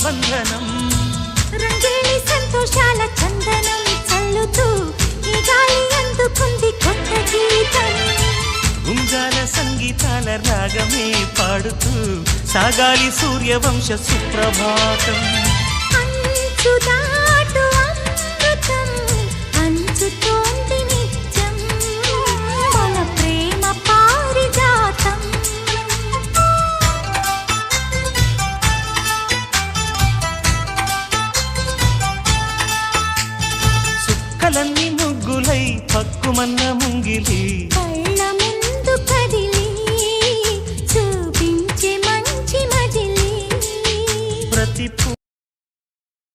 బంధనం రంగేలి సంతోషాల చందనం చల్లుతూ ఈ గాలి అందుకుంది కొత్త గీతం ఉంగాల సంగీతాల రాగమే పాడుతూ సాగాలి సూర్యవంశ సుప్రభాతం అంచుదాటు అమృతం అంచుతోంది నిత్యం మన ప్రేమ పారిజాతం సుక్కలన్నీ ముగ్గులై పక్కుమన్న ముంగిలి